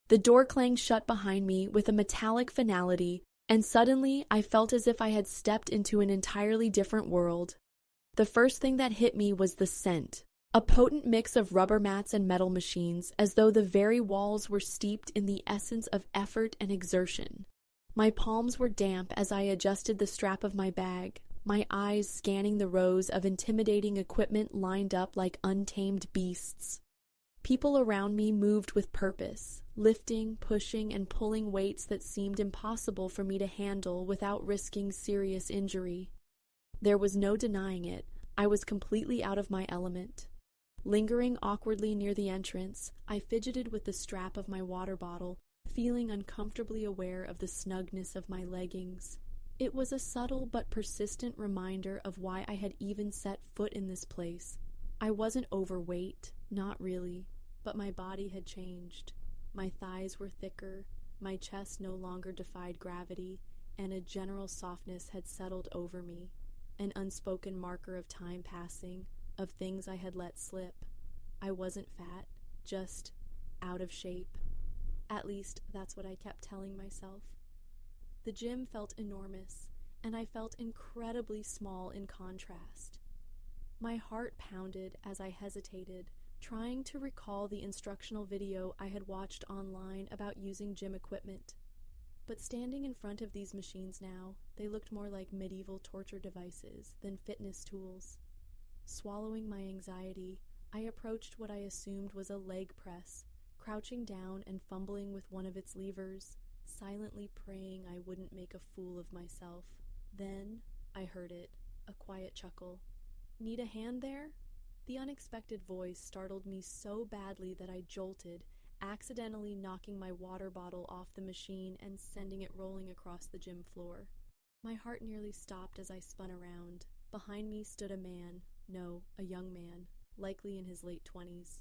The door clanged shut behind me with a metallic finality, and suddenly I felt as if I had stepped into an entirely different world. The first thing that hit me was the scent. A potent mix of rubber mats and metal machines, as though the very walls were steeped in the essence of effort and exertion. My palms were damp as I adjusted the strap of my bag, my eyes scanning the rows of intimidating equipment lined up like untamed beasts. People around me moved with purpose, lifting, pushing, and pulling weights that seemed impossible for me to handle without risking serious injury. There was no denying it. I was completely out of my element. Lingering awkwardly near the entrance, I fidgeted with the strap of my water bottle, feeling uncomfortably aware of the snugness of my leggings. It was a subtle but persistent reminder of why I had even set foot in this place. I wasn't overweight, not really, but my body had changed. My thighs were thicker, my chest no longer defied gravity, and a general softness had settled over me, an unspoken marker of time passing, of things I had let slip. I wasn't fat, just out of shape. At least, that's what I kept telling myself. The gym felt enormous, and I felt incredibly small in contrast. My heart pounded as I hesitated, trying to recall the instructional video I had watched online about using gym equipment. But standing in front of these machines now, they looked more like medieval torture devices than fitness tools. Swallowing my anxiety, I approached what I assumed was a leg press, crouching down and fumbling with one of its levers, silently praying I wouldn't make a fool of myself. Then I heard it, a quiet chuckle. "Need a hand there?" The unexpected voice startled me so badly that I jolted, accidentally knocking my water bottle off the machine and sending it rolling across the gym floor. My heart nearly stopped as I spun around. Behind me stood a man, no, a young man, likely in his late 20s.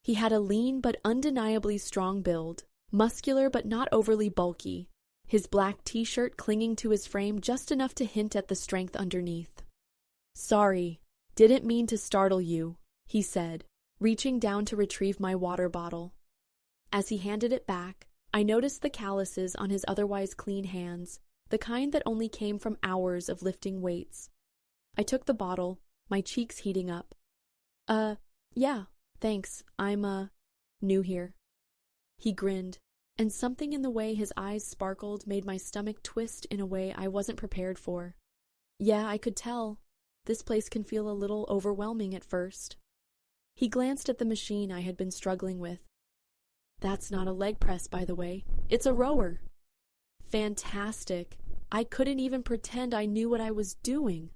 He had a lean but undeniably strong build, muscular but not overly bulky, his black t-shirt clinging to his frame just enough to hint at the strength underneath. "Sorry, didn't mean to startle you," he said, reaching down to retrieve my water bottle. As he handed it back, I noticed the calluses on his otherwise clean hands, the kind that only came from hours of lifting weights. I took the bottle, my cheeks heating up. Yeah, thanks, I'm, new here." He grinned, and something in the way his eyes sparkled made my stomach twist in a way I wasn't prepared for. Yeah, I could tell. This place can feel a little overwhelming at first. He glanced at the machine I had been struggling with. "That's not a leg press, by the way. It's a rower." "Fantastic. I couldn't even pretend I knew what I was doing."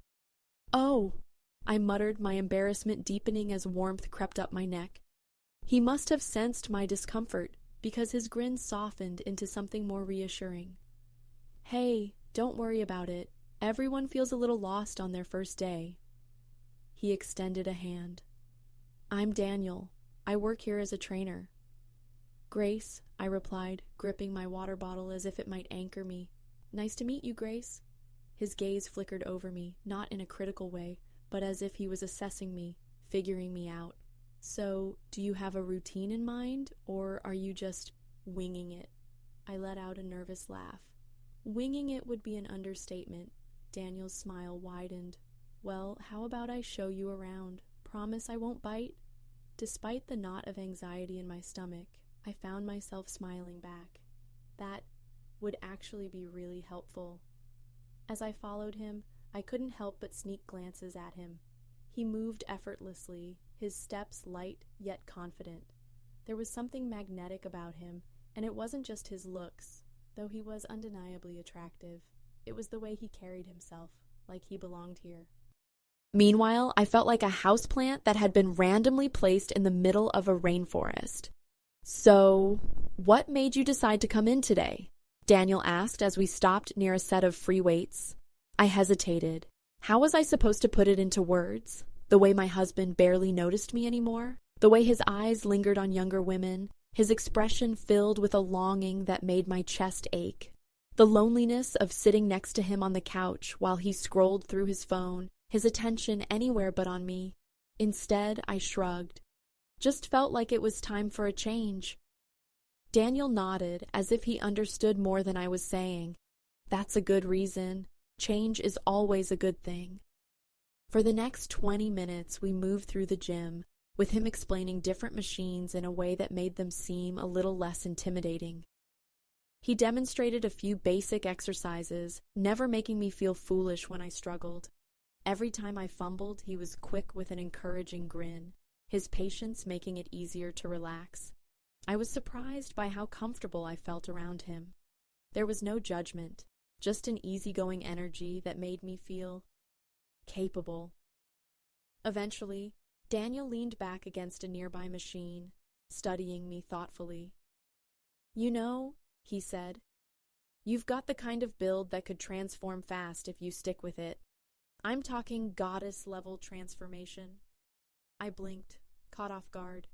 "Oh," I muttered, my embarrassment deepening as warmth crept up my neck. He must have sensed my discomfort, because his grin softened into something more reassuring. "Hey, don't worry about it. Everyone feels a little lost on their first day." He extended a hand. "I'm Daniel. I work here as a trainer." "Grace," I replied, gripping my water bottle as if it might anchor me. "Nice to meet you, Grace." His gaze flickered over me, not in a critical way, but as if he was assessing me, figuring me out. "So, do you have a routine in mind, or are you just winging it?" I let out a nervous laugh. Winging it would be an understatement. Daniel's smile widened. "Well, how about I show you around? Promise I won't bite?" Despite the knot of anxiety in my stomach, I found myself smiling back. That would actually be really helpful. As I followed him, I couldn't help but sneak glances at him. He moved effortlessly, his steps light yet confident. There was something magnetic about him, and it wasn't just his looks, though he was undeniably attractive. It was the way he carried himself, like he belonged here. Meanwhile, I felt like a houseplant that had been randomly placed in the middle of a rainforest. "So, what made you decide to come in today?" Daniel asked as we stopped near a set of free weights. I hesitated. How was I supposed to put it into words? The way my husband barely noticed me anymore? The way his eyes lingered on younger women? His expression filled with a longing that made my chest ache? The loneliness of sitting next to him on the couch while he scrolled through his phone, his attention anywhere but on me? Instead, I shrugged. Just felt like it was time for a change. Daniel nodded as if he understood more than I was saying. That's a good reason. Change is always a good thing. For the next 20 minutes, we moved through the gym, with him explaining different machines in a way that made them seem a little less intimidating. He demonstrated a few basic exercises, never making me feel foolish when I struggled. Every time I fumbled, he was quick with an encouraging grin, his patience making it easier to relax. I was surprised by how comfortable I felt around him. There was no judgment, just an easygoing energy that made me feel capable. Eventually, Daniel leaned back against a nearby machine, studying me thoughtfully. "You know," he said, "you've got the kind of build that could transform fast if you stick with it. I'm talking goddess-level transformation." I blinked, caught off guard.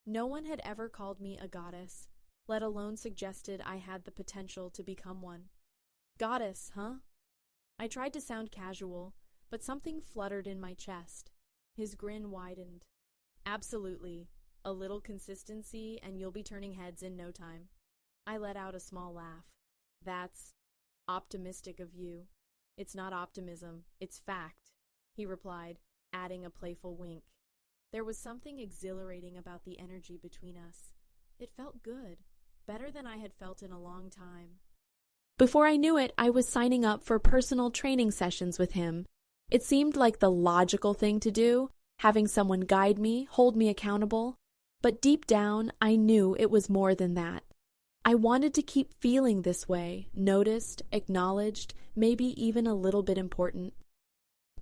No one had ever called me a goddess, let alone suggested I had the potential to become one. Goddess, huh? I tried to sound casual, but something fluttered in my chest. His grin widened. "Absolutely. A little consistency and you'll be turning heads in no time." I let out a small laugh. "That's optimistic of you." "It's not optimism, it's fact," he replied, adding a playful wink. There was something exhilarating about the energy between us. It felt good, better than I had felt in a long time. Before I knew it, I was signing up for personal training sessions with him. It seemed like the logical thing to do, having someone guide me, hold me accountable. But deep down, I knew it was more than that. I wanted to keep feeling this way, noticed, acknowledged, maybe even a little bit important.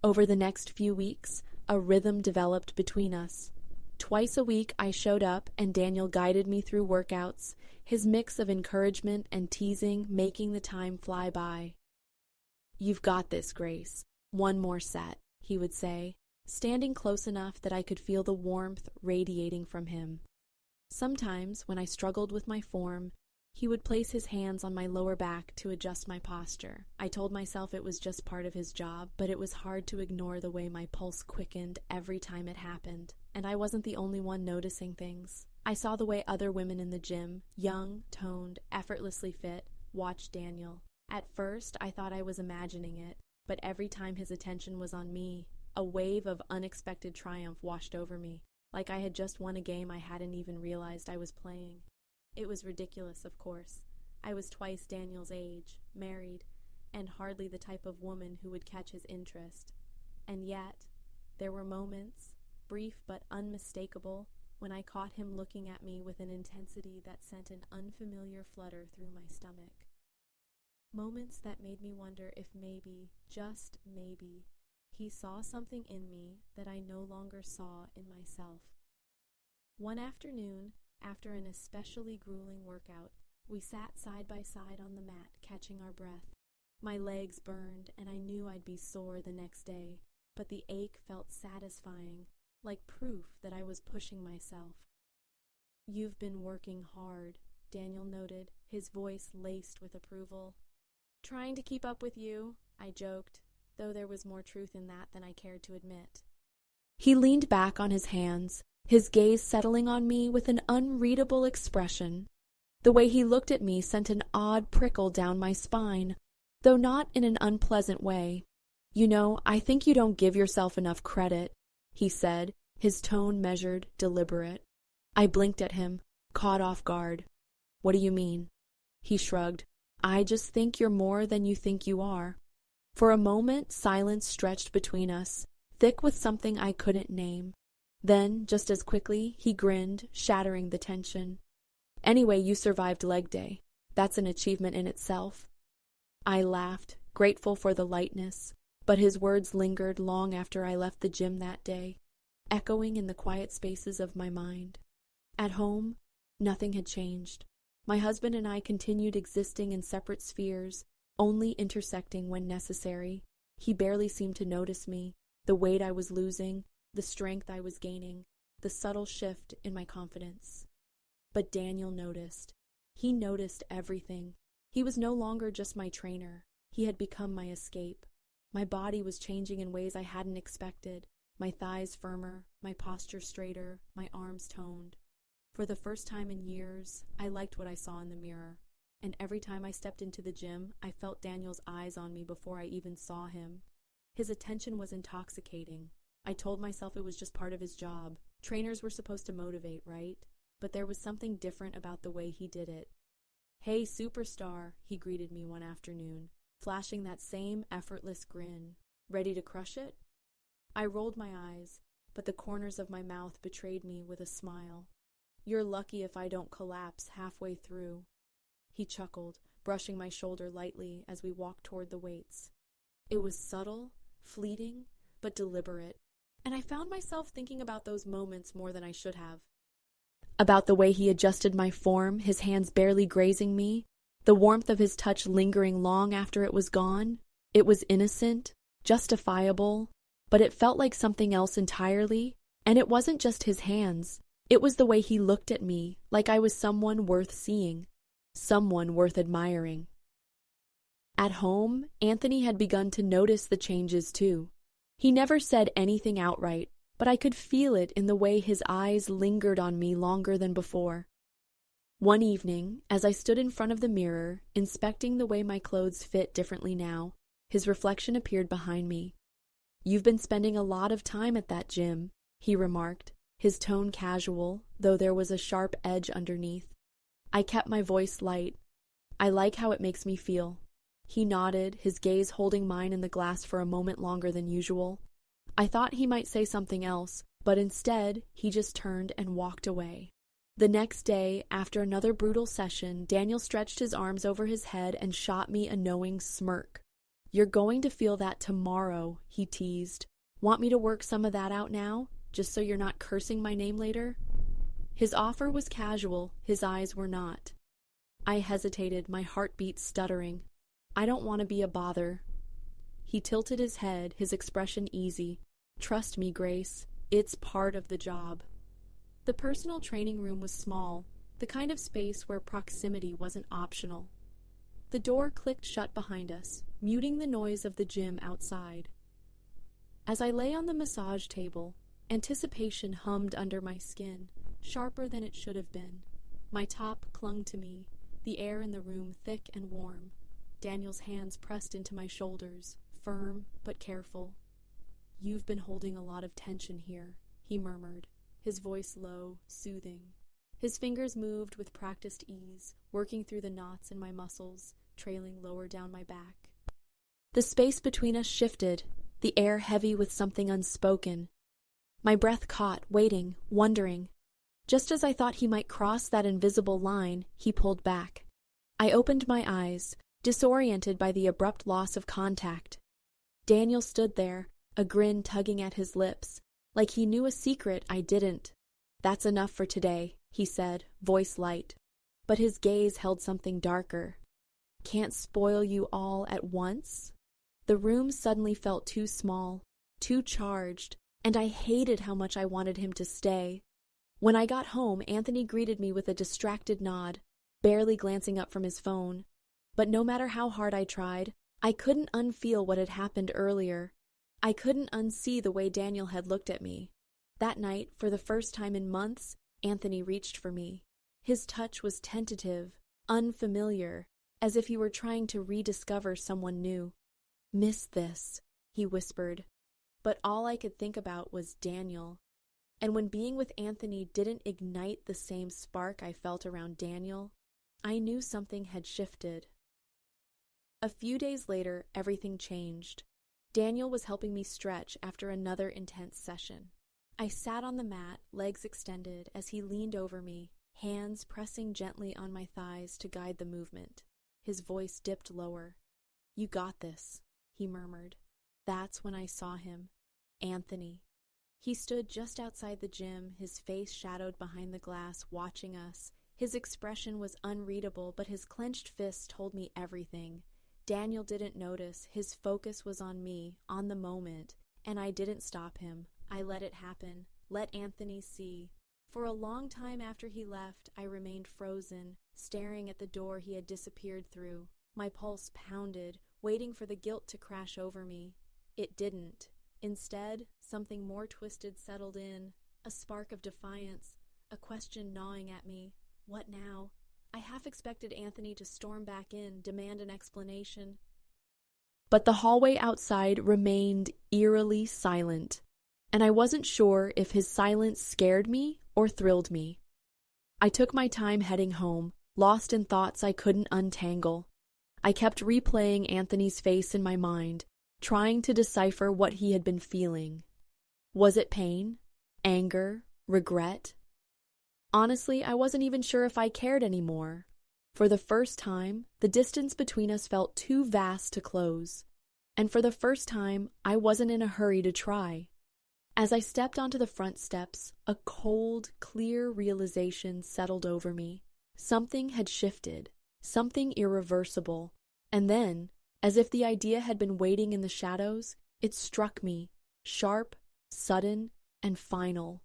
Over the next few weeks, a rhythm developed between us. Twice a week I showed up and Daniel guided me through workouts, his mix of encouragement and teasing making the time fly by. "You've got this, Grace. One more set," he would say, standing close enough that I could feel the warmth radiating from him. Sometimes, when I struggled with my form, he would place his hands on my lower back to adjust my posture. I told myself it was just part of his job, but it was hard to ignore the way my pulse quickened every time it happened. And I wasn't the only one noticing things. I saw the way other women in the gym, young, toned, effortlessly fit, watched Daniel. At first, I thought I was imagining it, but every time his attention was on me, a wave of unexpected triumph washed over me, like I had just won a game I hadn't even realized I was playing. It was ridiculous, of course. I was twice Daniel's age, married, and hardly the type of woman who would catch his interest. And yet, there were moments, brief but unmistakable, when I caught him looking at me with an intensity that sent an unfamiliar flutter through my stomach. Moments that made me wonder if maybe, just maybe, he saw something in me that I no longer saw in myself. One afternoon, after an especially grueling workout, we sat side by side on the mat, catching our breath. My legs burned, and I knew I'd be sore the next day, but the ache felt satisfying, like proof that I was pushing myself. "You've been working hard," Daniel noted, his voice laced with approval. "Trying to keep up with you," I joked, though there was more truth in that than I cared to admit. He leaned back on his hands, his gaze settling on me with an unreadable expression. The way he looked at me sent an odd prickle down my spine, though not in an unpleasant way. "You know, I think you don't give yourself enough credit," he said, his tone measured, deliberate. I blinked at him, caught off guard. "What do you mean?" He shrugged. "I just think you're more than you think you are." For a moment, silence stretched between us, thick with something I couldn't name. Then, just as quickly, he grinned, shattering the tension. "Anyway, you survived leg day. That's an achievement in itself." I laughed, grateful for the lightness, but his words lingered long after I left the gym that day, echoing in the quiet spaces of my mind. At home, nothing had changed. My husband and I continued existing in separate spheres, only intersecting when necessary. He barely seemed to notice me, the weight I was losing, the strength I was gaining, the subtle shift in my confidence. But Daniel noticed. He noticed everything. He was no longer just my trainer. He had become my escape. My body was changing in ways I hadn't expected, my thighs firmer, my posture straighter, my arms toned. For the first time in years, I liked what I saw in the mirror, and every time I stepped into the gym, I felt Daniel's eyes on me before I even saw him. His attention was intoxicating. I told myself it was just part of his job. Trainers were supposed to motivate, right? But there was something different about the way he did it. "Hey, superstar," he greeted me one afternoon, flashing that same effortless grin. "Ready to crush it?" I rolled my eyes, but the corners of my mouth betrayed me with a smile. "You're lucky if I don't collapse halfway through." He chuckled, brushing my shoulder lightly as we walked toward the weights. It was subtle, fleeting, but deliberate, and I found myself thinking about those moments more than I should have. About the way he adjusted my form, his hands barely grazing me, the warmth of his touch lingering long after it was gone. It was innocent, justifiable, but it felt like something else entirely, and it wasn't just his hands. It was the way he looked at me, like I was someone worth seeing, someone worth admiring. At home, Anthony had begun to notice the changes too. He never said anything outright, but I could feel it in the way his eyes lingered on me longer than before. One evening, as I stood in front of the mirror, inspecting the way my clothes fit differently now, his reflection appeared behind me. "You've been spending a lot of time at that gym," he remarked, his tone casual, though there was a sharp edge underneath. I kept my voice light. "I like how it makes me feel." He nodded, his gaze holding mine in the glass for a moment longer than usual. I thought he might say something else, but instead, he just turned and walked away. The next day, after another brutal session, Daniel stretched his arms over his head and shot me a knowing smirk. "You're going to feel that tomorrow," he teased. "Want me to work some of that out now, just so you're not cursing my name later?" His offer was casual, his eyes were not. I hesitated, my heartbeat stuttering. "I don't want to be a bother." He tilted his head, his expression easy. "Trust me, Grace, it's part of the job." The personal training room was small, the kind of space where proximity wasn't optional. The door clicked shut behind us, muting the noise of the gym outside. As I lay on the massage table, anticipation hummed under my skin, sharper than it should have been. My top clung to me, the air in the room thick and warm. Daniel's hands pressed into my shoulders, firm but careful. "You've been holding a lot of tension here," he murmured, his voice low, soothing. His fingers moved with practiced ease, working through the knots in my muscles, trailing lower down my back. The space between us shifted, the air heavy with something unspoken. My breath caught, waiting, wondering. Just as I thought he might cross that invisible line, he pulled back. I opened my eyes, disoriented by the abrupt loss of contact. Daniel stood there, a grin tugging at his lips, like he knew a secret I didn't. "That's enough for today," he said, voice light. But his gaze held something darker. "Can't spoil you all at once?" The room suddenly felt too small, too charged, and I hated how much I wanted him to stay. When I got home, Anthony greeted me with a distracted nod, barely glancing up from his phone. But no matter how hard I tried, I couldn't unfeel what had happened earlier. I couldn't unsee the way Daniel had looked at me. That night, for the first time in months, Anthony reached for me. His touch was tentative, unfamiliar, as if he were trying to rediscover someone new. "Miss this," he whispered. But all I could think about was Daniel. And when being with Anthony didn't ignite the same spark I felt around Daniel, I knew something had shifted. A few days later, everything changed. Daniel was helping me stretch after another intense session. I sat on the mat, legs extended, as he leaned over me, hands pressing gently on my thighs to guide the movement. His voice dipped lower. "You got this," he murmured. That's when I saw him. Anthony. He stood just outside the gym, his face shadowed behind the glass, watching us. His expression was unreadable, but his clenched fist told me everything. Daniel didn't notice. His focus was on me, on the moment, and I didn't stop him. I let it happen. Let Anthony see. For a long time after he left, I remained frozen, staring at the door he had disappeared through. My pulse pounded, waiting for the guilt to crash over me. It didn't. Instead, something more twisted settled in, a spark of defiance, a question gnawing at me. What now? I half expected Anthony to storm back in, demand an explanation. But the hallway outside remained eerily silent, and I wasn't sure if his silence scared me or thrilled me. I took my time heading home, lost in thoughts I couldn't untangle. I kept replaying Anthony's face in my mind, trying to decipher what he had been feeling. Was it pain? Anger? Regret? Honestly, I wasn't even sure if I cared anymore. For the first time, the distance between us felt too vast to close. And for the first time, I wasn't in a hurry to try. As I stepped onto the front steps, a cold, clear realization settled over me. Something had shifted, something irreversible. And then, as if the idea had been waiting in the shadows, it struck me, sharp, sudden, and final.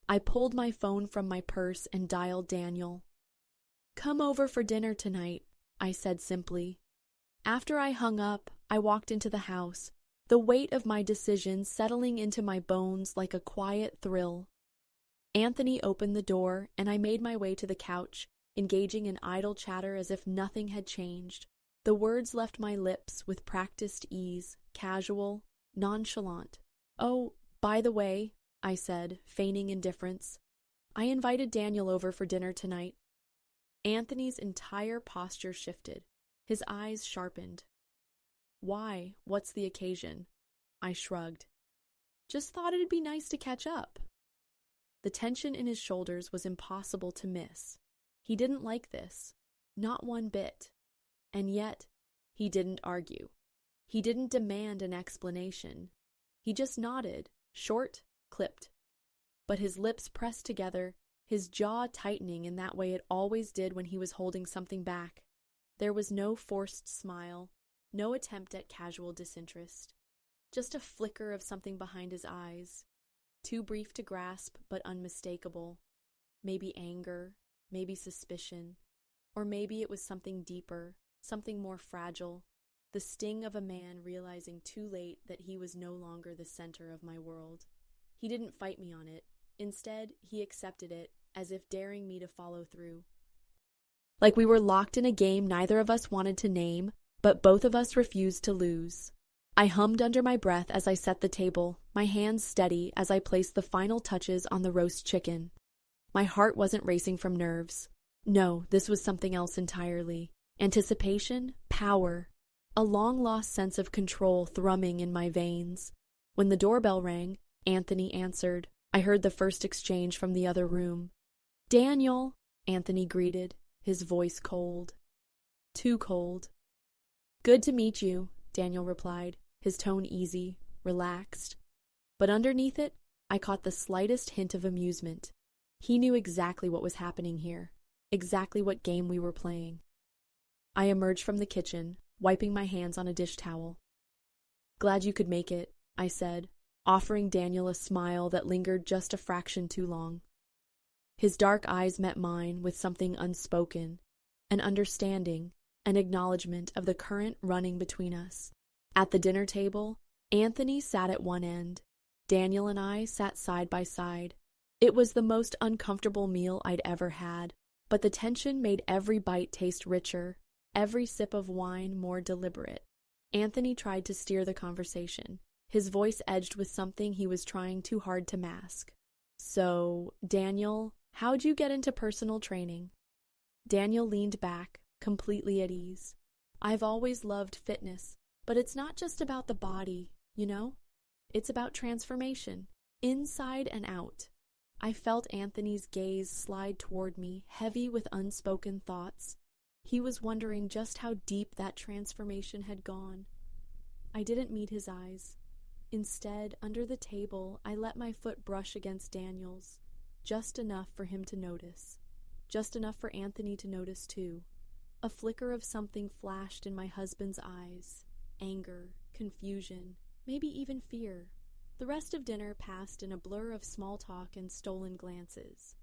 I pulled my phone from my purse and dialed Daniel. "Come over for dinner tonight," I said simply. After I hung up, I walked into the house, the weight of my decision settling into my bones like a quiet thrill. Anthony opened the door, and I made my way to the couch, engaging in idle chatter as if nothing had changed. The words left my lips with practiced ease, casual, nonchalant. "Oh, by the way," I said, feigning indifference, "I invited Daniel over for dinner tonight." Anthony's entire posture shifted. His eyes sharpened. "Why? What's the occasion?" I shrugged. "Just thought it'd be nice to catch up." The tension in his shoulders was impossible to miss. He didn't like this. Not one bit. And yet, he didn't argue. He didn't demand an explanation. He just nodded, short, clipped. But his lips pressed together, his jaw tightening in that way it always did when he was holding something back. There was no forced smile, no attempt at casual disinterest. Just a flicker of something behind his eyes, too brief to grasp but unmistakable. Maybe anger, maybe suspicion, or maybe it was something deeper, something more fragile, the sting of a man realizing too late that he was no longer the center of my world. He didn't fight me on it. Instead, he accepted it, as if daring me to follow through. Like we were locked in a game neither of us wanted to name, but both of us refused to lose. I hummed under my breath as I set the table, my hands steady as I placed the final touches on the roast chicken. My heart wasn't racing from nerves. No, this was something else entirely. Anticipation, power, a long-lost sense of control thrumming in my veins. When the doorbell rang, Anthony answered. I heard the first exchange from the other room. "Daniel," Anthony greeted, his voice cold. Too cold. "Good to meet you," Daniel replied, his tone easy, relaxed. But underneath it, I caught the slightest hint of amusement. He knew exactly what was happening here, exactly what game we were playing. I emerged from the kitchen, wiping my hands on a dish towel. "Glad you could make it," I said, offering Daniel a smile that lingered just a fraction too long. His dark eyes met mine with something unspoken, an understanding, an acknowledgement of the current running between us. At the dinner table, Anthony sat at one end. Daniel and I sat side by side. It was the most uncomfortable meal I'd ever had, but the tension made every bite taste richer, every sip of wine more deliberate. Anthony tried to steer the conversation, his voice edged with something he was trying too hard to mask. "So, Daniel, how'd you get into personal training?" Daniel leaned back, completely at ease. "I've always loved fitness, but it's not just about the body, you know? It's about transformation, inside and out." I felt Anthony's gaze slide toward me, heavy with unspoken thoughts. He was wondering just how deep that transformation had gone. I didn't meet his eyes. Instead, under the table, I let my foot brush against Daniel's, just enough for him to notice, just enough for Anthony to notice too. A flicker of something flashed in my husband's eyes, anger, confusion, maybe even fear. The rest of dinner passed in a blur of small talk and stolen glances.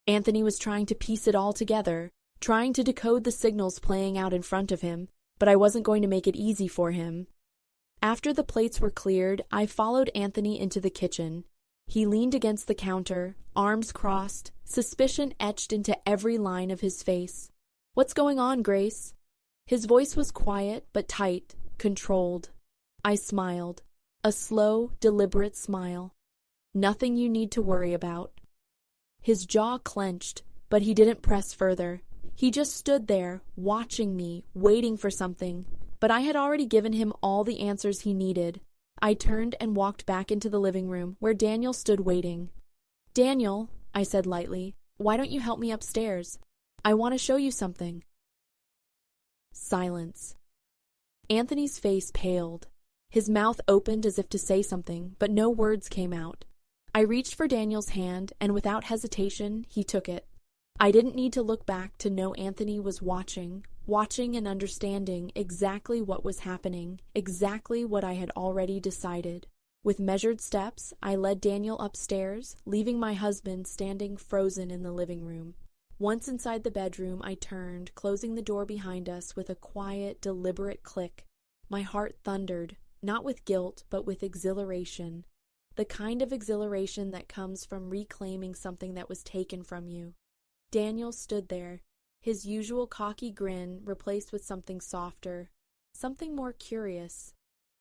Anthony was trying to piece it all together, trying to decode the signals playing out in front of him, but I wasn't going to make it easy for him. After the plates were cleared, I followed Anthony into the kitchen. He leaned against the counter, arms crossed, Suspicion etched into every line of his face. "What's going on, Grace?" His voice was quiet but tight, controlled. I smiled. A slow, deliberate smile. "Nothing you need to worry about." His jaw clenched, but he didn't press further. He just stood there, watching me, waiting for something, but I had already given him all the answers he needed. I turned and walked back into the living room, where Daniel stood waiting. "Daniel," I said lightly, "why don't you help me upstairs? I want to show you something." Silence. Anthony's face paled. His mouth opened as if to say something, but no words came out. I reached for Daniel's hand, and without hesitation, he took it. I didn't need to look back to know Anthony was watching and understanding exactly what was happening, exactly what I had already decided. With measured steps, I led Daniel upstairs, leaving my husband standing frozen in the living room. Once inside the bedroom, I turned, closing the door behind us with a quiet, deliberate click. My heart thundered, not with guilt, but with exhilaration. The kind of exhilaration that comes from reclaiming something that was taken from you. Daniel stood there, his usual cocky grin replaced with something softer, something more curious.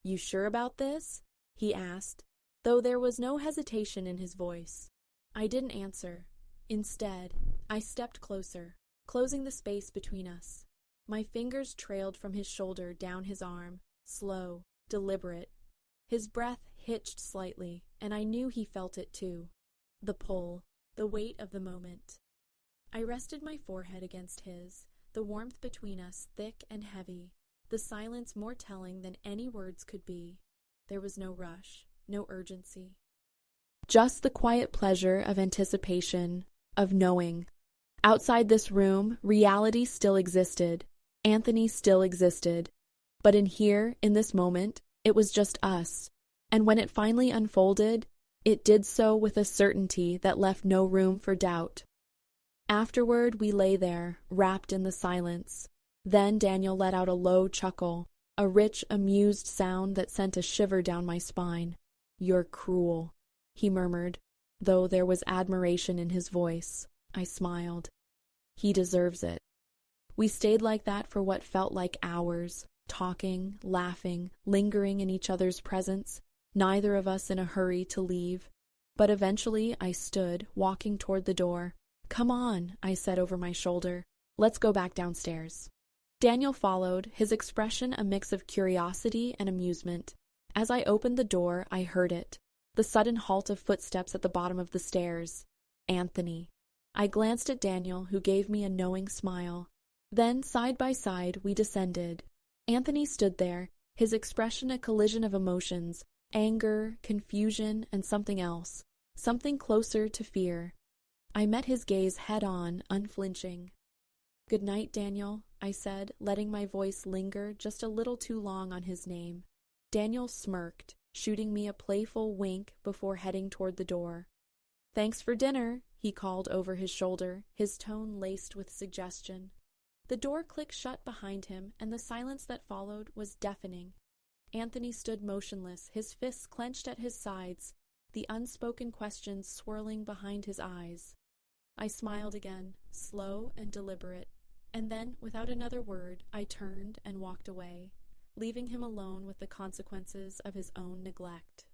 "You sure about this?" he asked, though there was no hesitation in his voice. I didn't answer. Instead, I stepped closer, closing the space between us. My fingers trailed from his shoulder down his arm, slow, deliberate. His breath hitched slightly, and I knew he felt it too. The pull, the weight of the moment. I rested my forehead against his, the warmth between us thick and heavy, the silence more telling than any words could be. There was no rush, no urgency. Just the quiet pleasure of anticipation, of knowing. Outside this room, reality still existed. Anthony still existed. But in here, in this moment, it was just us. And when it finally unfolded, it did so with a certainty that left no room for doubt. Afterward, we lay there, wrapped in the silence. Then Daniel let out a low chuckle, a rich, amused sound that sent a shiver down my spine. "You're cruel," he murmured, though there was admiration in his voice. I smiled. "He deserves it." We stayed like that for what felt like hours, talking, laughing, lingering in each other's presence, neither of us in a hurry to leave. But eventually I stood, walking toward the door. "Come on," I said over my shoulder. "Let's go back downstairs." Daniel followed, his expression a mix of curiosity and amusement. As I opened the door, I heard it, the sudden halt of footsteps at the bottom of the stairs. Anthony. I glanced at Daniel, who gave me a knowing smile. Then, side by side, we descended. Anthony stood there, his expression a collision of emotions, anger, confusion, and something else, something closer to fear. I met his gaze head-on, unflinching. "Good night, Daniel," I said, letting my voice linger just a little too long on his name. Daniel smirked, shooting me a playful wink before heading toward the door. "Thanks for dinner," he called over his shoulder, his tone laced with suggestion. The door clicked shut behind him, and the silence that followed was deafening. Anthony stood motionless, his fists clenched at his sides, the unspoken questions swirling behind his eyes. I smiled again, slow and deliberate, and then, without another word, I turned and walked away, leaving him alone with the consequences of his own neglect.